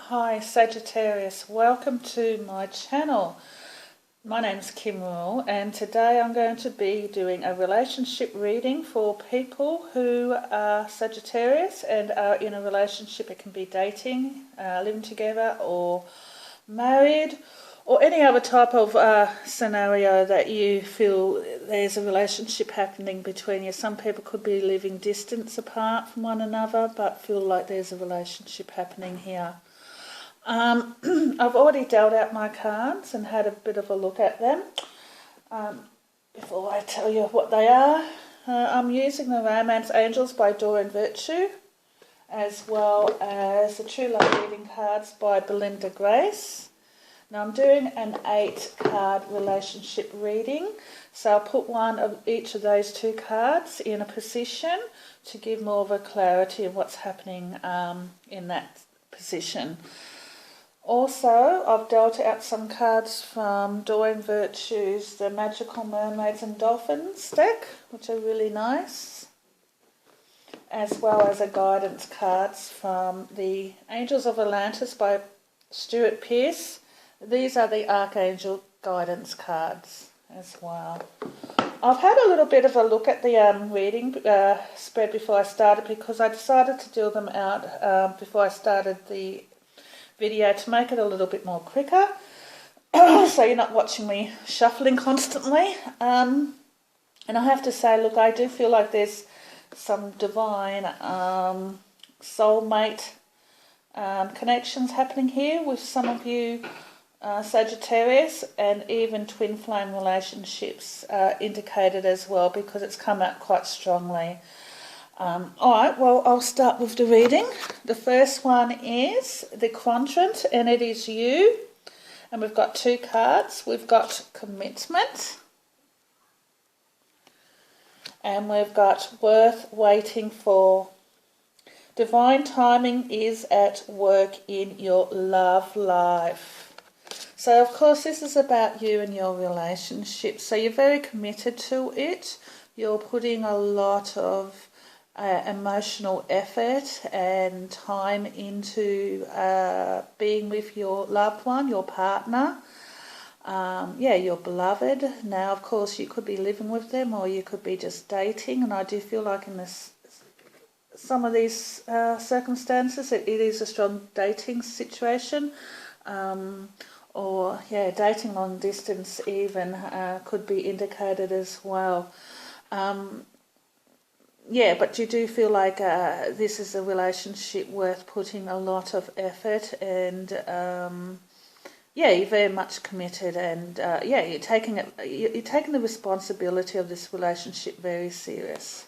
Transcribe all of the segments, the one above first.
Hi Sagittarius, welcome to my channel. My name's Kim Rule and today I'm going to be doing a relationship reading for people who are Sagittarius and are in a relationship. It can be dating, living together or married or any other type of scenario that you feel there's a relationship happening between you. Some people could be living distance apart from one another but feel like there's a relationship happening here. I've already dealt out my cards and had a bit of a look at them. Before I tell you what they are, I'm using the Romance Angels by Doreen Virtue, as well as the True Love Reading cards by Belinda Grace. Now I'm doing an 8-card relationship reading, so I'll put one of each of those 2 cards in a position to give more of a clarity of what's happening in that position. Also, I've dealt out some cards from Doreen Virtue's The Magical Mermaids and Dolphins deck, which are really nice, as well as a guidance cards from the Angels of Atlantis by Stuart Pearce. These are the Archangel guidance cards as well. I've had a little bit of a look at the reading spread before I started, because I decided to deal them out before I started the video to make it a little bit more quicker so you're not watching me shuffling constantly. And I have to say, look, I do feel like there's some divine soulmate connections happening here with some of you Sagittarius, and even twin flame relationships indicated as well, because it's come out quite strongly. Alright, well, I'll start with the reading. The first one is the Quadrant, and it is you. And we've got 2 cards. We've got Commitment. And we've got Worth Waiting For. Divine timing is at work in your love life. So, of course, this is about you and your relationship. So you're very committed to it. You're putting a lot of emotional effort and time into being with your loved one, your partner, your beloved. Now, of course, you could be living with them or you could be just dating, and I do feel like in some of these circumstances it is a strong dating situation, or dating long distance even could be indicated as well. But you do feel like this is a relationship worth putting a lot of effort, and you're very much committed, and you're taking the responsibility of this relationship very serious.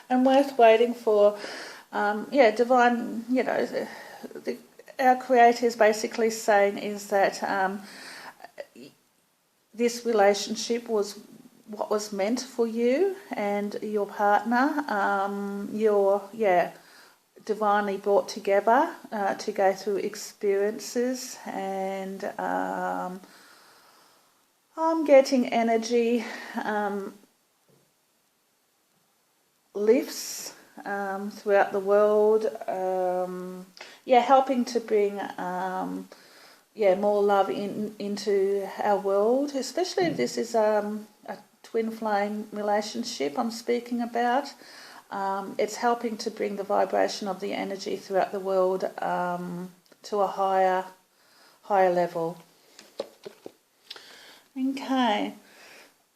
And worth waiting for, divine. Our Creator is basically saying is that this relationship was what was meant for you and your partner. You're divinely brought together to go through experiences, and I'm getting energy lifts throughout the world, helping to bring more love into our world, especially if this is a twin flame relationship I'm speaking about. It's helping to bring the vibration of the energy throughout the world to a higher level. Okay,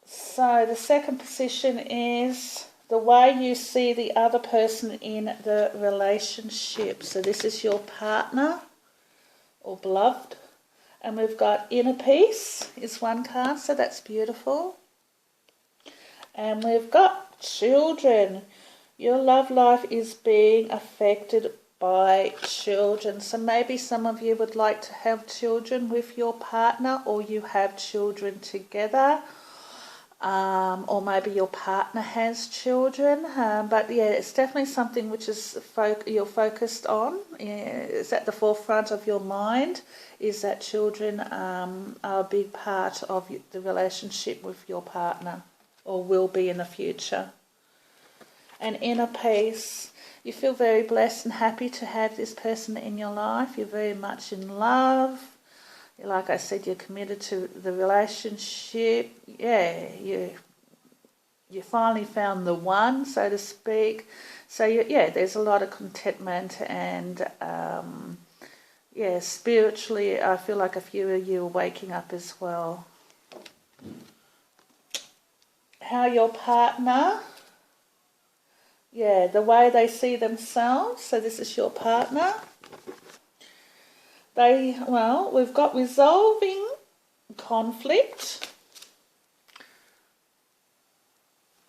so the second position is the way you see the other person in the relationship. So this is your partner or beloved. And we've got Inner Peace is one card, so that's beautiful. And we've got Children. Your love life is being affected by children. So maybe some of you would like to have children with your partner, or you have children together. Or maybe your partner has children, it's definitely something which is you're focused on. It's at the forefront of your mind, is that children are a big part of the relationship with your partner, or will be in the future. And Inner Peace You feel very blessed and happy to have this person in your life. You're very much in love. Like I said, you're committed to the relationship. Yeah, you finally found the one, so to speak. So yeah, there's a lot of contentment and yeah, spiritually, I feel like a few of you are waking up as well. How your partner, yeah, the way they see themselves. So this is your partner. We've got resolving conflict.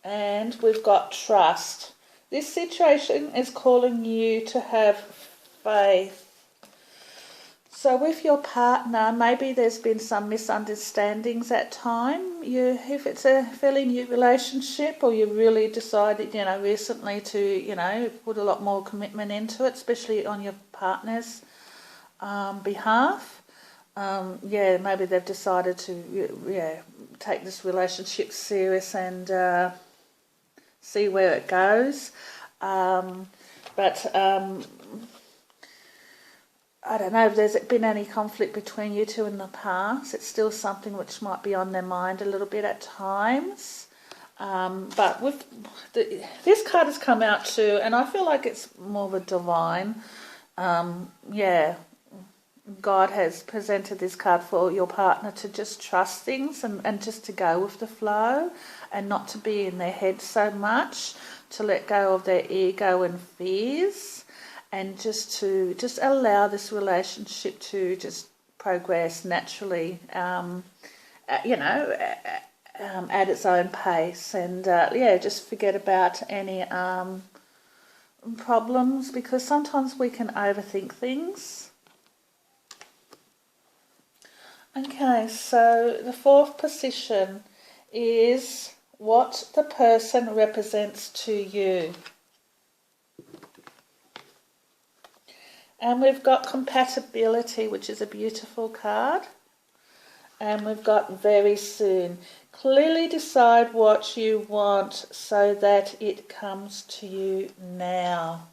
And we've got trust. This situation is calling you to have faith. So with your partner, maybe there's been some misunderstandings at time. If it's a fairly new relationship, or you really decided, recently to, put a lot more commitment into it, especially on your partner's behalf. Maybe they've decided to, take this relationship serious and see where it goes. I don't know if there's been any conflict between you two in the past. It's still something which might be on their mind a little bit at times. But with this card has come out too, and I feel like it's more of a divine. God has presented this card for your partner to just trust things and just to go with the flow and not to be in their head so much, to let go of their ego and fears, and just allow this relationship to just progress naturally, at its own pace, and just forget about any problems, because sometimes we can overthink things. Okay, so the fourth position is what the person represents to you. And we've got compatibility, which is a beautiful card. And we've got very soon. Clearly decide what you want so that it comes to you now.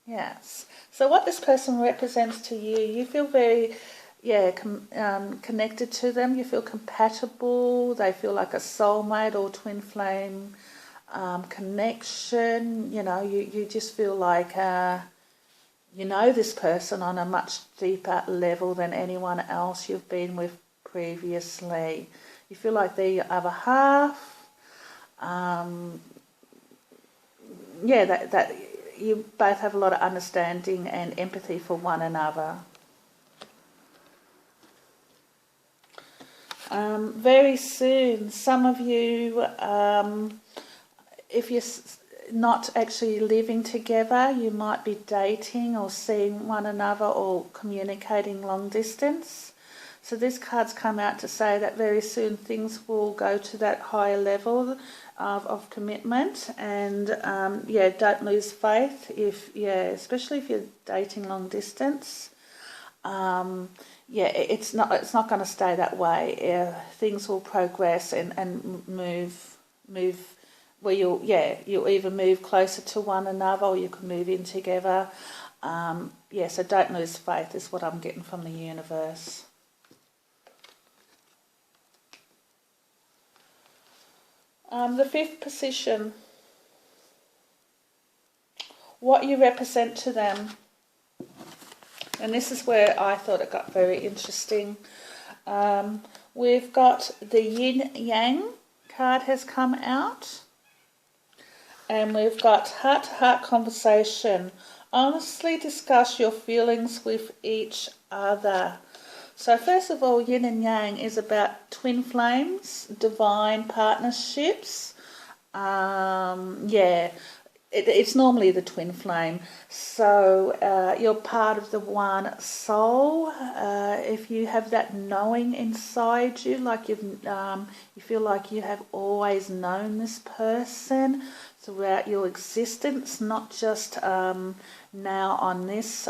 Yes. So what this person represents to you, you feel very connected to them. You feel compatible. They feel like a soulmate or twin flame connection. You just feel like this person on a much deeper level than anyone else you've been with previously. You feel like they're your other half. That you both have a lot of understanding and empathy for one another. Very soon, some of you, if you're not actually living together, you might be dating or seeing one another or communicating long distance. So this card's come out to say that very soon things will go to that higher level of commitment, and don't lose faith especially if you're dating long distance. It's not going to stay that way. Things will progress and move where you'll either move closer to one another, or you can move in together. So don't lose faith is what I'm getting from the universe. The fifth position, what you represent to them. And this is where I thought it got very interesting. We've got the yin yang card has come out. And we've got heart-to-heart conversation. Honestly discuss your feelings with each other. So first of all, yin and yang is about twin flames, divine partnerships. It's normally the twin flame. So you're part of the one soul. If you have that knowing inside you, like you feel like you have always known this person throughout your existence, not just now on this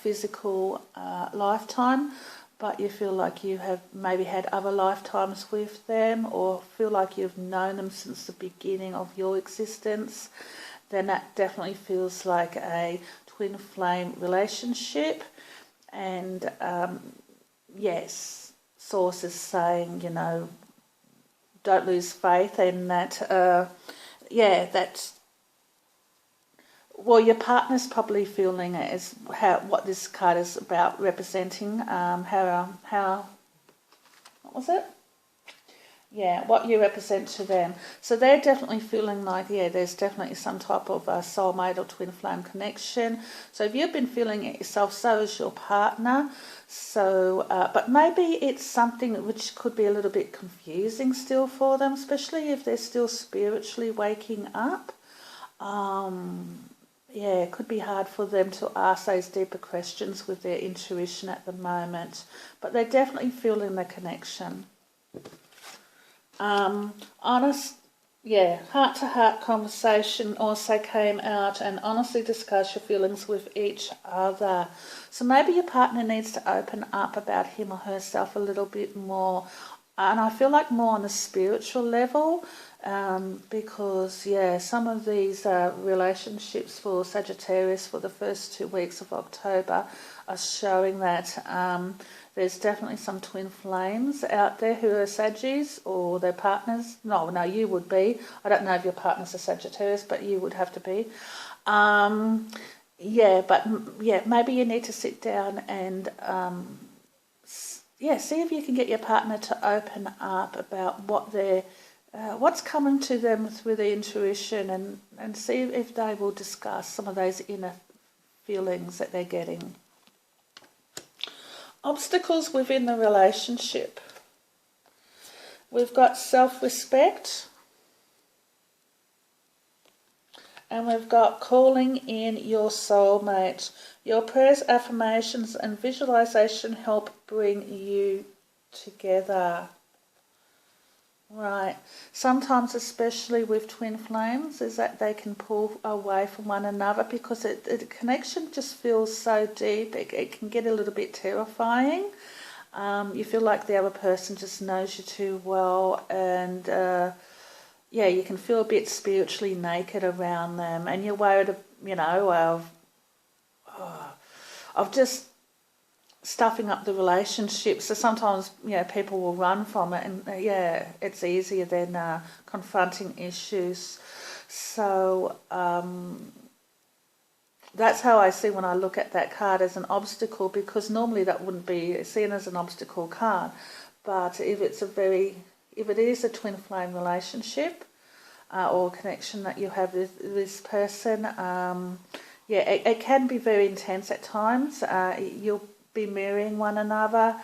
physical lifetime, but you feel like you have maybe had other lifetimes with them, or feel like you've known them since the beginning of your existence, then that definitely feels like a twin flame relationship. And yes, Source is saying, you know, don't lose faith in that. Yeah, that's, well, your partner's probably feeling it is what this card is about representing. How what was it? Yeah, what you represent to them. So they're definitely feeling like, yeah, there's definitely some type of soulmate or twin flame connection. So if you've been feeling it yourself, so is your partner. So, but maybe it's something which could be a little bit confusing still for them, especially if they're still spiritually waking up. Yeah, it could be hard for them to ask those deeper questions with their intuition at the moment. But they're definitely feeling the connection. Honest, yeah, heart-to-heart conversation also came out, and honestly discuss your feelings with each other. So maybe your partner needs to open up about him or herself a little bit more, and I feel like more on a spiritual level, because yeah, some of these relationships for Sagittarius for the first 2 weeks of October are showing that there's definitely some twin flames out there who are Saggies or their partners. No, you would be. I don't know if your partner's a Sagittarius, but you would have to be. Yeah, but yeah, maybe you need to sit down and yeah, see if you can get your partner to open up about what they're what's coming to them through the intuition, and see if they will discuss some of those inner feelings that they're getting. Obstacles within the relationship. We've got self-respect, and we've got calling in your soulmate. Your prayers, affirmations and visualization help bring you together. Right. Sometimes, especially with twin flames, is that they can pull away from one another because the connection just feels so deep. It can get a little bit terrifying. You feel like the other person just knows you too well, and yeah, you can feel a bit spiritually naked around them, and you're worried, you know, of just stuffing up the relationship. So sometimes, you know, people will run from it, and yeah, it's easier than confronting issues. So that's how I see when I look at that card, as an obstacle, because normally that wouldn't be seen as an obstacle card. But if it is a twin flame relationship or connection that you have with this person, yeah, it can be very intense at times. You'll be mirroring one another,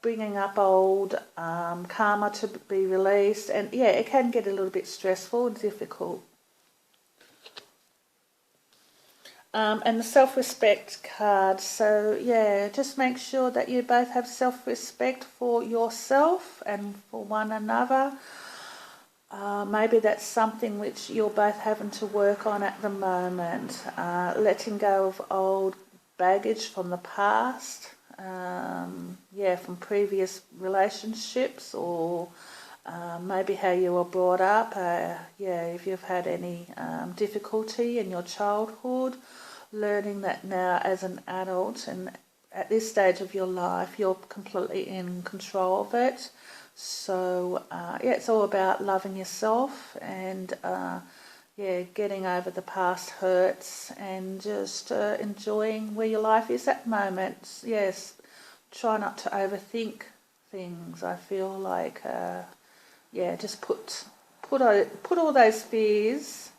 bringing up old karma to be released, and yeah, it can get a little bit stressful and difficult. And the self-respect card, so yeah, just make sure that you both have self-respect for yourself and for one another. Maybe that's something which you're both having to work on at the moment, letting go of old baggage from the past, yeah, from previous relationships, or maybe how you were brought up, yeah, if you've had any difficulty in your childhood, learning that now as an adult and at this stage of your life you're completely in control of it. So yeah, it's all about loving yourself and yeah, getting over the past hurts and just enjoying where your life is at the moment. Yes, try not to overthink things. I feel like yeah, just put all those fears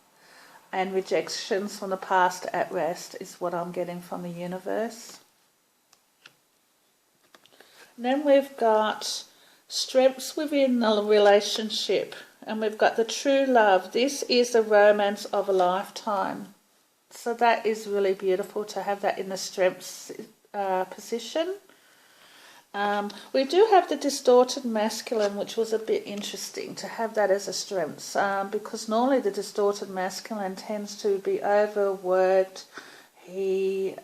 and rejections from the past at rest is what I'm getting from the universe. And then we've got strengths within the relationship, and we've got the true love. This is the romance of a lifetime. So that is really beautiful to have that in the strengths position. We do have the distorted masculine, which was a bit interesting to have that as a strength, because normally the distorted masculine tends to be overworked. He's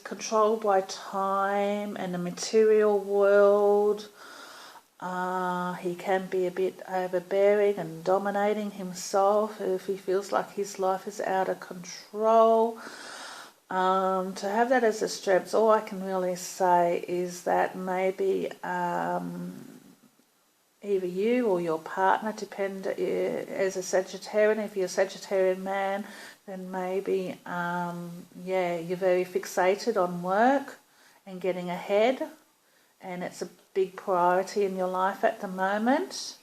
controlled by time and the material world. He can be a bit overbearing and dominating himself if he feels like his life is out of control. To have that as a strength, all I can really say is that maybe either you or your partner, as a Sagittarian, if you're a Sagittarian man, then maybe, you're very fixated on work and getting ahead, and it's a big priority in your life at the moment.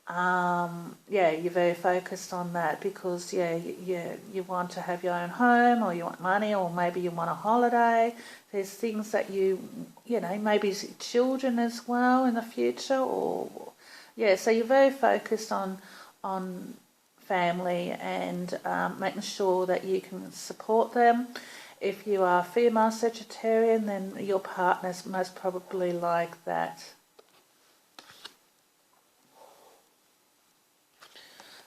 You're very focused on that because, you want to have your own home, or you want money, or maybe you want a holiday. There's things that maybe children as well in the future, so you're very focused on family and making sure that you can support them. If you are female Sagittarian, then your partner's most probably like that.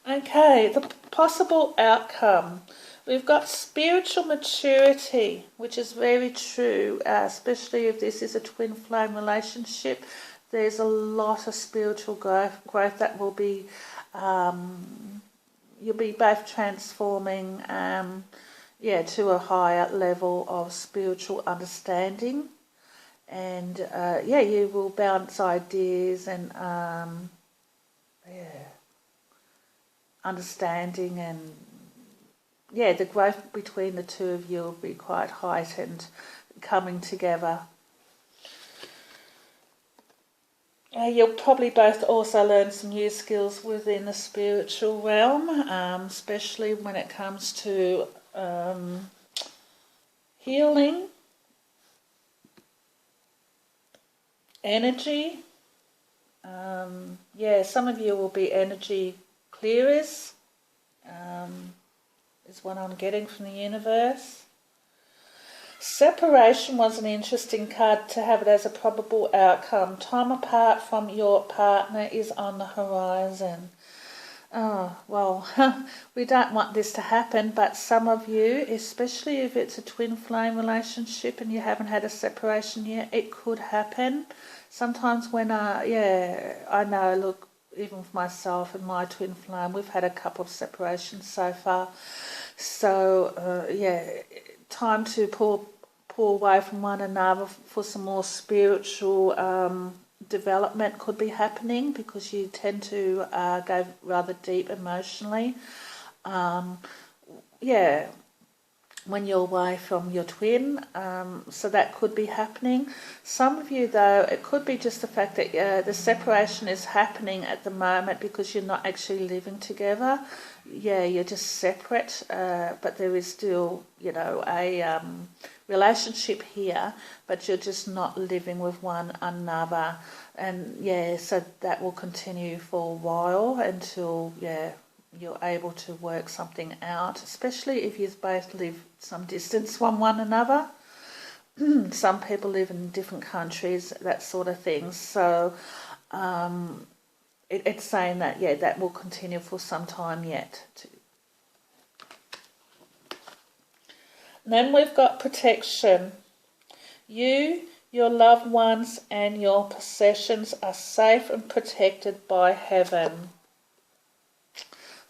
Okay, the possible outcome. We've got spiritual maturity, which is very true, especially if this is a twin flame relationship. There's a lot of spiritual growth that will be, you'll be both transforming, to a higher level of spiritual understanding. And, you will bounce ideas and, understanding, and the growth between the two of you will be quite heightened, coming together. You'll probably both also learn some new skills within the spiritual realm, especially when it comes to healing, energy. Some of you will be energy clearers, is what I'm getting from the universe. Separation was an interesting card to have it as a probable outcome. Time apart from your partner is on the horizon. Oh, well, we don't want this to happen, but some of you, especially if it's a twin flame relationship and you haven't had a separation yet, it could happen. Sometimes when, I know, look, even for myself and my twin flame, we've had a couple of separations so far. So, time to pull away from one another for some more spiritual development could be happening, because you tend to go rather deep emotionally. When you're away from your twin, so that could be happening. Some of you, though, it could be just the fact that the separation is happening at the moment because you're not actually living together. You're just separate, but there is still, a relationship here, but you're just not living with one another. And, so that will continue for a while until, you're able to work something out, especially if you both live some distance from one another. Some people live in different countries, that sort of thing. So it's saying that, that will continue for some time yet. And then we've got protection. You, your loved ones, and your possessions are safe and protected by heaven.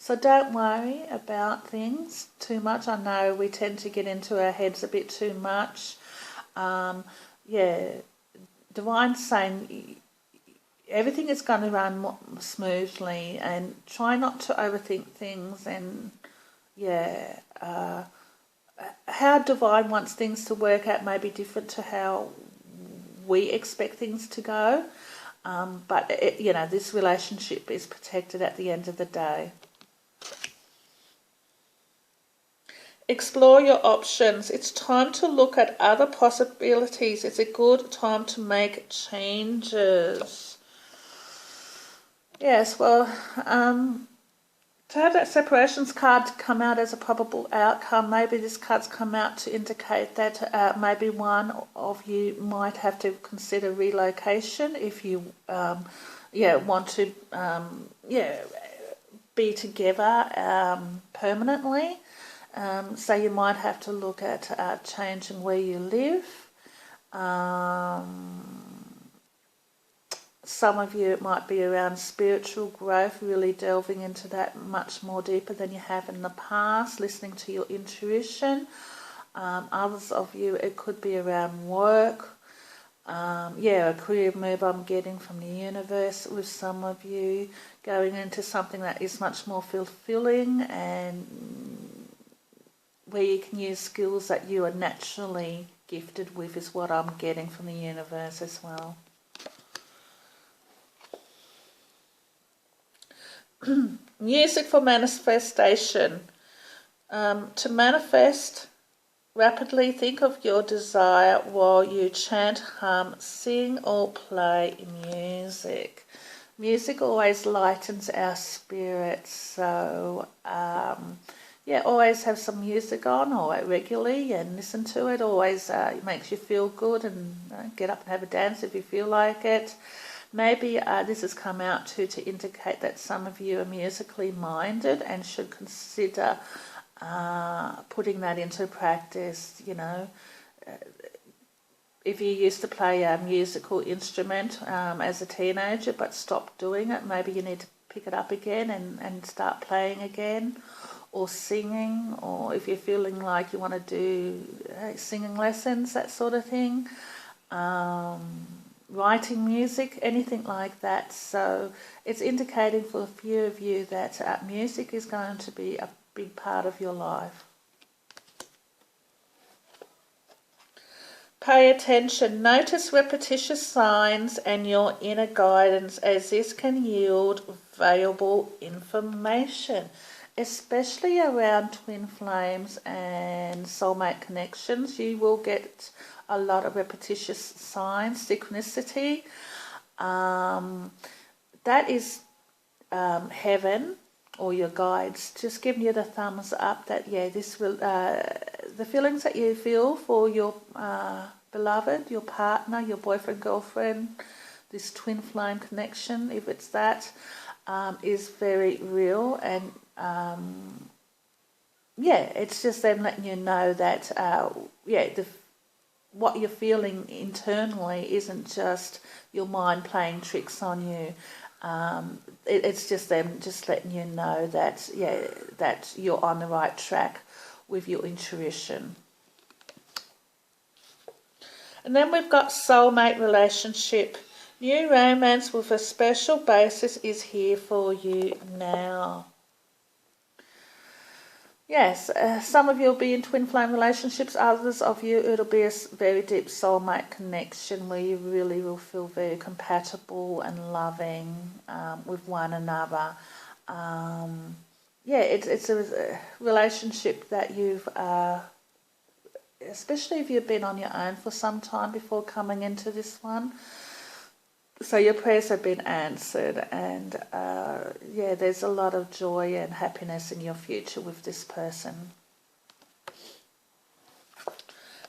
So don't worry about things too much. I know we tend to get into our heads a bit too much. Divine's saying everything is going to run smoothly, and try not to overthink things. And how Divine wants things to work out may be different to how we expect things to go. But this relationship is protected at the end of the day. Explore your options. It's time to look at other possibilities. It's a good time to make changes. Yes, well, to have that separations card come out as a probable outcome, maybe this card's come out to indicate that maybe one of you might have to consider relocation if you, want to, be together permanently. So you might have to look at changing where you live. some of you it might be around spiritual growth, really delving into that much more deeper than you have in the past, listening to your intuition. Others of you it could be around work. A career move I'm getting from the universe, with some of you going into something that is much more fulfilling and where you can use skills that you are naturally gifted with, is what I'm getting from the universe as well. Music for manifestation. To manifest, rapidly think of your desire while you chant, hum, sing or play music. Music always lightens our spirits, so always have some music on or regularly and listen to it. Always makes you feel good, and get up and have a dance if you feel like it. Maybe this has come out to indicate that some of you are musically minded and should consider putting that into practice. If you used to play a musical instrument as a teenager but stopped doing it, maybe you need to pick it up again and start playing again, or singing, or if you're feeling like you want to do singing lessons, that sort of thing. Writing music, anything like that. So it's indicating for a few of you that music is going to be a big part of your life. Pay attention. Notice repetitious signs and your inner guidance, as this can yield valuable information, especially around twin flames and soulmate connections. You will get a lot of repetitious signs, synchronicity. That is heaven or your guides just giving you the thumbs up that this will the feelings that you feel for your beloved, your partner, your boyfriend, girlfriend, this twin flame connection, if it's that, is very real. And it's just them letting you know that what you're feeling internally isn't just your mind playing tricks on you. It's just them just letting you know that that you're on the right track with your intuition. And then we've got soulmate relationship. New romance with a special basis is here for you now. Yes, some of you will be in twin flame relationships. Others of you, it'll be a very deep soulmate connection where you really will feel very compatible and loving with one another. It's a relationship that you've, especially if you've been on your own for some time before coming into this one. So your prayers have been answered, and there's a lot of joy and happiness in your future with this person.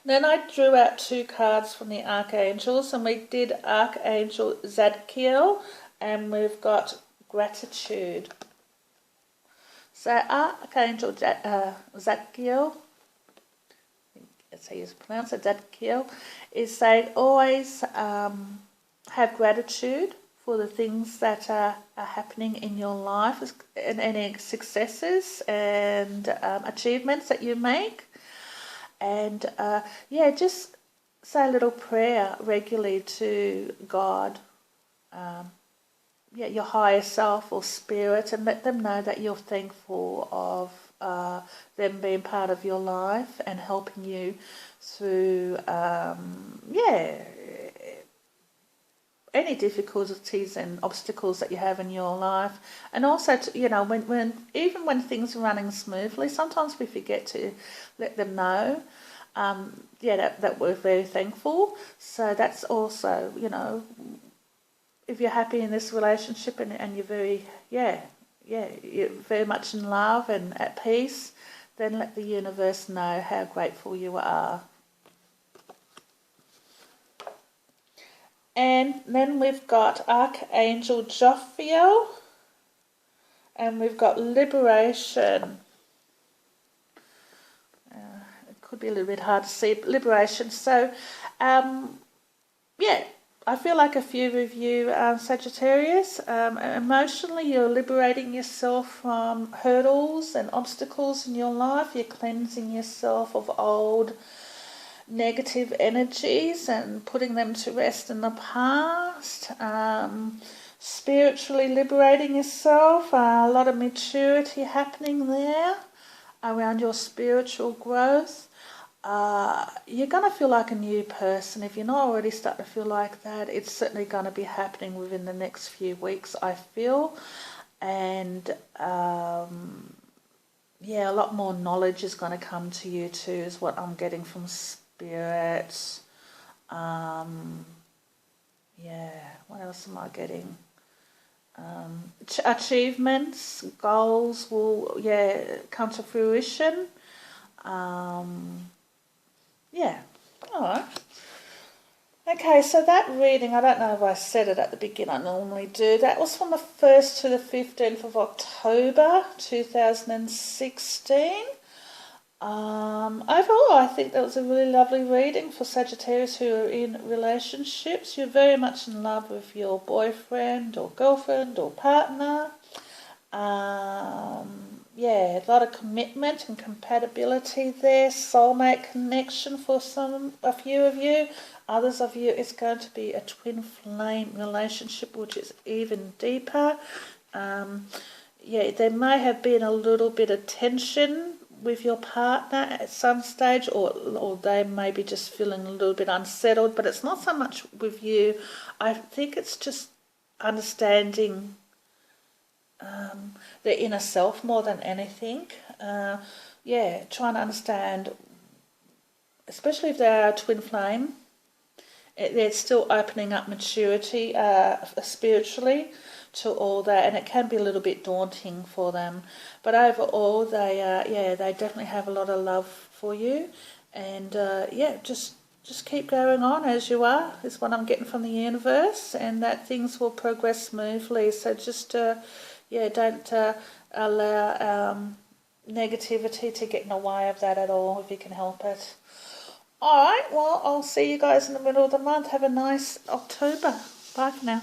Then I drew out 2 cards from the Archangels, and we did Archangel Zadkiel, and we've got Gratitude. So Archangel Zadkiel, that's how you pronounce it, Zadkiel, is saying always have gratitude for the things that are happening in your life, and any successes and achievements that you make. And just say a little prayer regularly to God, your higher self or spirit, and let them know that you're thankful of them being part of your life and helping you through any difficulties and obstacles that you have in your life. And also, when things are running smoothly, sometimes we forget to let them know that we're very thankful. So that's also, if you're happy in this relationship and you're very, you're very much in love and at peace, then let the universe know how grateful you are. And then we've got Archangel Jophiel, and we've got Liberation. It could be a little bit hard to see, Liberation. So, I feel like a few of you, Sagittarius, emotionally you're liberating yourself from hurdles and obstacles in your life. You're cleansing yourself of old negative energies and putting them to rest in the past. Spiritually liberating yourself. A lot of maturity happening there around your spiritual growth. You're going to feel like a new person. If you're not already starting to feel like that, it's certainly going to be happening within the next few weeks, I feel. And yeah, a lot more knowledge is going to come to you too, is what I'm getting from Spirit. Yeah, what else am I getting? Achievements, goals will, yeah, come to fruition. Yeah, alright. Okay, so that reading, I don't know if I said it at the beginning, I normally do. That was from the 1st to the 15th of October 2016. Overall, I think that was a really lovely reading for Sagittarius who are in relationships. You're very much in love with your boyfriend or girlfriend or partner. Yeah, a lot of commitment and compatibility there, soulmate connection for a few of you. Others of you, it's going to be a twin flame relationship, which is even deeper. Yeah, there may have been a little bit of tension with your partner at some stage, or they may be just feeling a little bit unsettled, but it's not so much with you. I think it's just understanding their inner self more than anything. Yeah, trying to understand, especially if they are a twin flame, they're still opening up maturity spiritually to all that, and it can be a little bit daunting for them. But overall, they definitely have a lot of love for you, and yeah, just keep going on as you are, is what I'm getting from the universe, and that things will progress smoothly. So just yeah, don't allow negativity to get in the way of that at all, if you can help it. Alright, well, I'll see you guys in the middle of the month. Have a nice October. Bye for now.